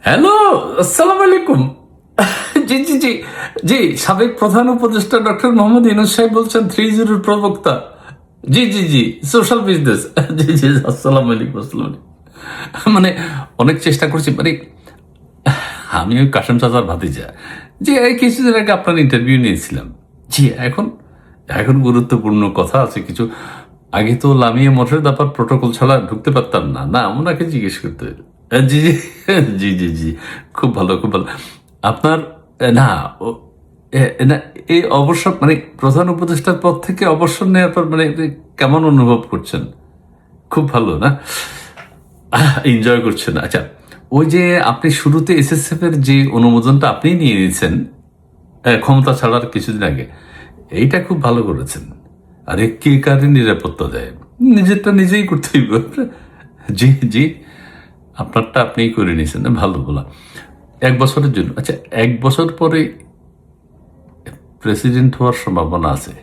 Hello, আসসালামু আলাইকুম। জি জি জি জি, সাবেক প্রধান উপদেষ্টা ডক্টর মোহাম্মদ ইউনূস সাহেব বলছেন 3-0 প্রবক্তা। জি জি জি, সোশ্যাল বিজনেস। জি জি, আসসালামু আলাইকুম। মানে অনেক চেষ্টা করছি, মানে আমি ওই কাশেম চাচার ভাতিজা। জি, এই কিছুদিন আগে আপনার ইন্টারভিউ নিয়েছিলাম। জি, এখন এখন গুরুত্বপূর্ণ কথা আছে কিছু। আগে তো লামিয়া মঠের ব্যাপার প্রটোকল ছাড়া ঢুকতে পারতাম না। না, ওনাকে জিজ্ঞেস করতে হইল। জি, জি, জি, জি, জি। খুব ভালো, খুব ভালো। আপনার না, ও না, এই অবসর মানে প্রধান উপদেষ্টার পদ থেকে অবসর নেওয়ার পর মানে আপনি কেমন অনুভব করছেন? খুব ভালো না? এনজয় করছেন। আচ্ছা, ওই যে আপনি শুরুতে এসএসএফ এর যে অনুমোদনটা আপনি নিয়ে নিয়েছেন ক্ষমতা ছাড়ার কিছুদিন আগে, এইটা খুব ভালো করেছেন। আরে কে কারে নিরাপত্তা দেয়? নিজেরটা নিজেই করতে হইব। জি জি, আপনারটা আপনিই করে নিয়েছেন, ভালো বলা। 1 বছরের জন্য, আচ্ছা 1 বছর পরে প্রেসিডেন্ট হওয়ার সম্ভাবনা আছে?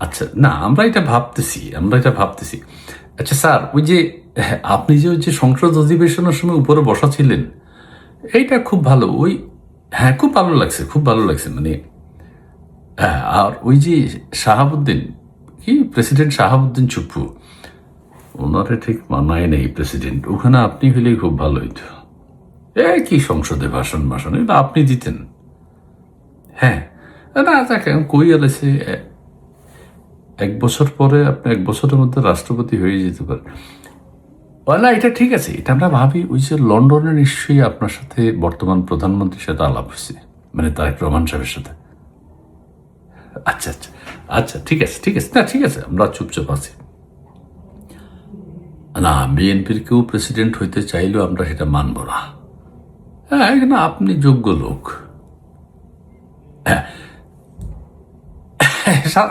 আচ্ছা, না আমরা এটা ভাবতেছি। আচ্ছা স্যার, ওই যে আপনি যে ওই যে সংসদ অধিবেশনের সময় উপরে বসা ছিলেন, এইটা খুব ভালো। ওই হ্যাঁ, খুব ভালো লাগছে, খুব ভালো লাগছে। মানে হ্যাঁ, আর ওই যে শাহাবুদ্দিন, কি প্রেসিডেন্ট শাহাবুদ্দিন চুপ্পু, ওনারে ঠিক মানায় নেই প্রেসিডেন্ট। ওখানে আপনি হলেই খুব ভালো হইতো। কি সংসদে ভাষণ এটা আপনি দিতেন। হ্যাঁ, না তাকে কই আলেছে 1 বছর পরে আপনি 1 বছরের মধ্যে রাষ্ট্রপতি হয়ে যেতে পারেন। না, এটা ঠিক আছে, এটা আমরা ভাবি। ওই যে লন্ডনে নিশ্চয়ই আপনার সাথে বর্তমান প্রধানমন্ত্রীর সাথে আলাপ হয়েছে, মানে তারেক রহমান সাহেবের সাথে। আচ্ছা আচ্ছা আচ্ছা, ঠিক আছে ঠিক আছে, না ঠিক আছে, আমরা চুপচাপ আছি। না, বিএনপির কেউ প্রেসিডেন্ট হইতে চাইলেও আমরা সেটা মানব না। হ্যাঁ, না, আপনি যোগ্য লোক।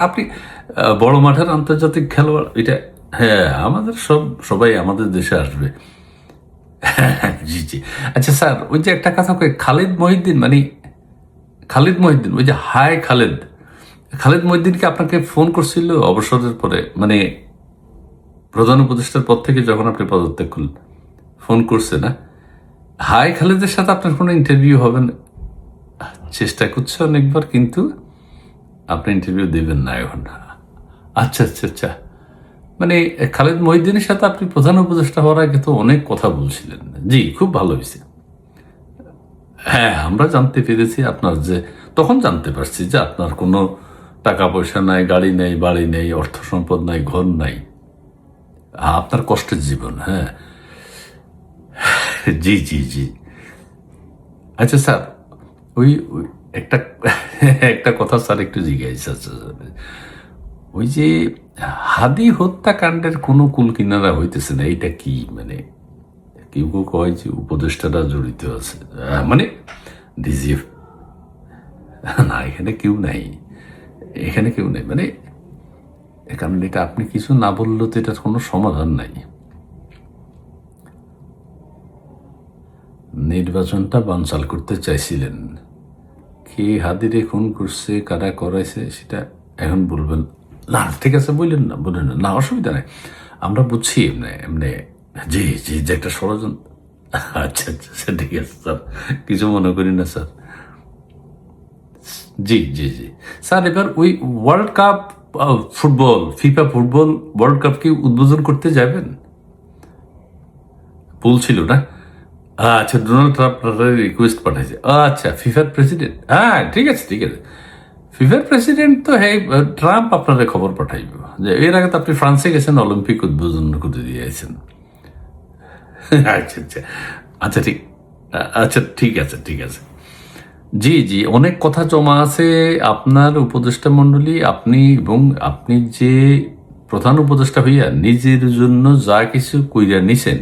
আপনি বড় মাঠের আন্তর্জাতিক খেলোয়াড়, এটা হ্যাঁ, আমাদের সবাই আমাদের দেশে আসবে। জি জি। আচ্ছা স্যার, ওই যে একটা কথা কই, খালিদ মহিউদ্দিন, ওই যে হাই খালেদ, খালেদ মহিউদ্দিন কি আপনাকে ফোন করছিল অবসরের পরে, মানে প্রধান উপদেষ্টার পদ থেকে যখন আপনি পদত্যাগ করলেন? ফোন করছে না? হাই খালেদের সাথে আপনার কোনো ইন্টারভিউ হবে না? চেষ্টা করছে অনেকবার, কিন্তু আপনি ইন্টারভিউ দেবেন না এখন। আচ্ছা আচ্ছা আচ্ছা, মানে খালেদ মহিউদ্দিনের সাথে আপনি প্রধান উপদেষ্টা হওয়ার আগে তো অনেক কথা বলছিলেন। জি, খুব ভালো হয়েছে। হ্যাঁ, আমরা জানতে পেরেছি আপনার যে, তখন জানতে পারছি যে আপনার কোনো টাকা পয়সা নাই, গাড়ি নেই, বাড়ি নেই, অর্থ সম্পদ নাই, ঘর নাই। আপনার কষ্টের জীবন। হ্যাঁ, জি জি জি। আচ্ছা স্যার, ওই একটা একটা কথা স্যার একটু জিজ্ঞাসা আছে। ওই যে হাদি হত্যাকাণ্ডের কোনো কুল কিনারা হইতেছে না, এইটা কি? মানে কেউ কেউ কয় যে উপদেষ্টারা জড়িত আছে, মানে ডিজিএফ। না, এখানে কেউ নাই, এখানে কেউ নেই। মানে কারণ এটা আপনি কিছু না বললেও তো এটার কোনো সমাধান নাই। নির্বাচনটা বানচাল করতে চাইছিলেন, কে হাদিরে খুন করছে, কারা করাইছে, সেটা এখন বলবেন না? ঠিক আছে, বললেন না, না অসুবিধা নেই, আমরা বুঝছি। এমনি এমনি জি জি, যে একটা ষড়যন্ত্র। আচ্ছা আচ্ছা আচ্ছা, ঠিক আছে স্যার, কিছু মনে করি না স্যার। জি জি জি স্যার, এবার ওই world cup football, FIFA football world cup কি উদ্বোধন করতে যাবেন? বলছিল না? আচ্ছা, ডোনাল্ড ট্রাম্প রিকোয়েস্ট পাঠাইছে। আচ্ছা, ফিফার প্রেসিডেন্ট, হ্যাঁ ঠিক আছে ঠিক আছে। ফিফার প্রেসিডেন্ট তো হ্যাঁ, ট্রাম্প আপনাদের খবর পাঠাইব যে এর আগে তো আপনি ফ্রান্সে গেছেন, অলিম্পিক উদ্বোধন করে দিয়েছেন। আচ্ছা আচ্ছা আচ্ছা, ঠিক আচ্ছা, ঠিক আছে ঠিক আছে। জি জি, অনেক কথা জমা আছে আপনার উপদেষ্টা মণ্ডলী, আপনি এবং আপনি যে প্রধান উপদেষ্টা হইয়া নিজের জন্য যা কিছু কইরা নিছেন,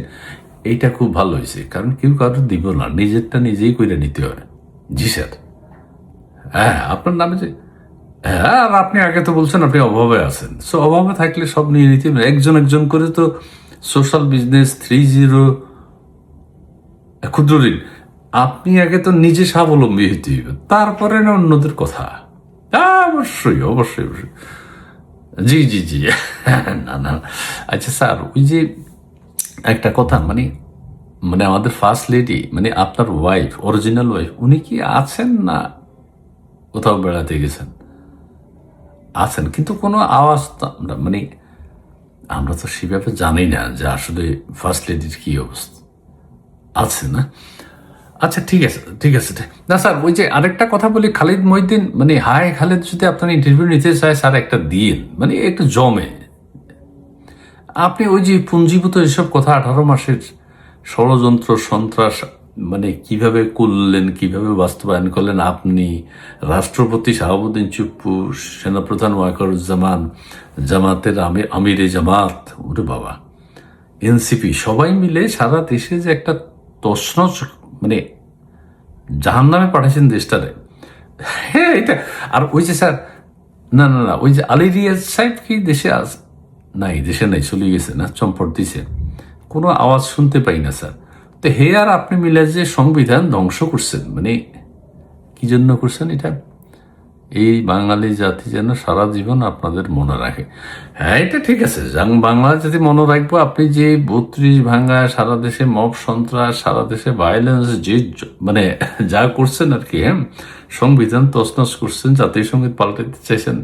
এইটা খুব ভালো হয়েছে। কারণ কেউ কারো দিব না, নিজেরটা নিজেই কইরা নিতে হয়। জি স্যার। হ্যাঁ, আপনার নামে যে, হ্যাঁ, আর আপনি আগে তো বলছেন আপনি অভাবে আছেন, সো অভাবে থাকলে সব নিয়ে নিতে হবে। একজন একজন করে তো সোশ্যাল বিজনেস 3-0 ক্ষুদ্র ঋণ, আপনি আগে তো নিজে স্বাবলম্বী হইতে হইবে, তারপরে না অন্যদের কথা। অবশ্যই অবশ্যই অবশ্যই। জি জি জি। না না, আচ্ছা স্যার, ওই যে একটা কথা, মানে মানে আমাদের ফার্স্ট লেডি, মানে আপনার ওয়াইফ, অরিজিনাল ওয়াইফ, উনি কি আছেন না কোথাও বেড়াতে গেছেন? আছেন, কিন্তু কোনো আওয়াজ তো মানে আমরা তো সেভাবে জানি না যে আসলে ফার্স্ট লেডির কি অবস্থা আছে না। আচ্ছা, ঠিক আছে, ঠিক আছে। না স্যার, ওই যে আরেকটা কথা বলি, খালিদ মহিউদ্দিন, মানে হাই খালিদ যদি আপনার ইন্টারভিউ নিতে চায় স্যার, একটা দিন, মানে একটু জমে। আপনি ওই যে পুঞ্জীভূত এসব কথা 18 মাসের ষড়যন্ত্র সন্ত্রাস, মানে কিভাবে করলেন, কিভাবে বাস্তবায়ন করলেন আপনি, রাষ্ট্রপতি শাহাবুদ্দিন চুপ্পু, সেনাপ্রধান ওয়াকারুজ্জামান, জামাতের আমিরে জামাত, ওরে বাবা, এনসিপি, সবাই মিলে সারা দেশে যে একটা তছনছ, মানে জাহান নামে পাঠাইছেন দেশটারে। হ্যাঁ, এটা। আর ওই যে স্যার, না না না, ওই যে আলী রিয়াজ সাহেব কি দেশে নাই? দেশে নাই, চলে গেছে না, চম্পট দিছে, কোনো আওয়াজ শুনতে পাই না স্যার। তো হে আর আপনি মিলে যে সংবিধান ধ্বংস করছেন, মানে কি জন্য করছেন এটা? এই বাঙালি জাতি যেন সারা জীবন আপনাদের মনে রাখে। হ্যাঁ, এটা ঠিক আছে, বাংলা জাতি মনে রাখবো। আপনি যে 32 ভাঙা, সারা দেশে মব সন্ত্রাস, সারা দেশে ভায়োলেন্স, যে মানে যা করছেন আর কি, হ্যাঁ, সংবিধান তছনছ করছেন, জাতীয় সঙ্গীত পাল্টাতে চাইছেন,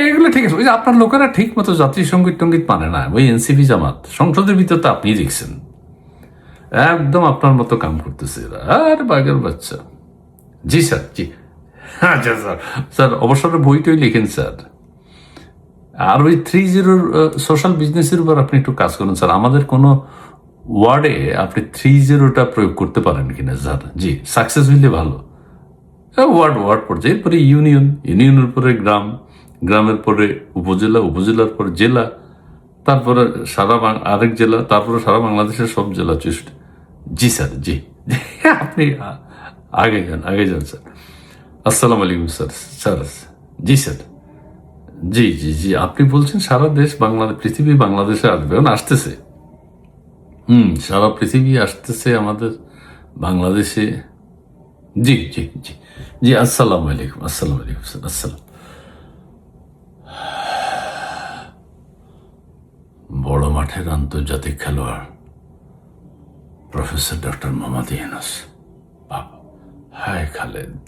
এগুলো ঠিক আছে। ওই যে আপনার লোকেরা ঠিক মতো জাতীয় সঙ্গীত টঙ্গীত মানে না, ওই এনসিপি জামাত সংসদের ভিতর তো আপনি দেখছেন, একদম আপনার মতো কাম করতেছে এরা, আর বাঘের বাচ্চা। জি স্যার, জি। আচ্ছা স্যার, স্যার অবসরের বইটই লিখেন স্যার। আর ওই 30 সোশ্যাল বিজনেসের উপর আপনি একটু কাজ করুন স্যার। আমাদের কোনো ওয়ার্ডে আপনি 30টা প্রয়োগ করতে পারেন কিনা স্যার? জি, সাকসেস হইলে ভালো। ওয়ার্ড পর্যায়ে, এরপরে ইউনিয়নের পরে গ্রাম, গ্রামের পরে উপজেলা, উপজেলার পরে জেলা, তারপরে আরেক জেলা, তারপরে সারা বাংলাদেশের সব জেলা 64। জি স্যার, জি। আপনি আগে যান স্যার। আসসালামু আলাইকুম স্যার। স্যার, জি স্যার, জি জি জি, আপনি বলছেন সারা দেশ, বাংলাদেশ, পৃথিবী বাংলাদেশে আসবে, এখন আসতেছে। সারা পৃথিবী আসতেছে আমাদের বাংলাদেশে। জি জি জি জি, আসসালামু আলাইকুম, আসসালামু আলাইকুম স্যার, আসসালাম। বড় মাঠের আন্তর্জাতিক খেলোয়াড় প্রফেসর ডক্টর মোহাম্মদ ইউনূস। বাবা, হায় খালেদ।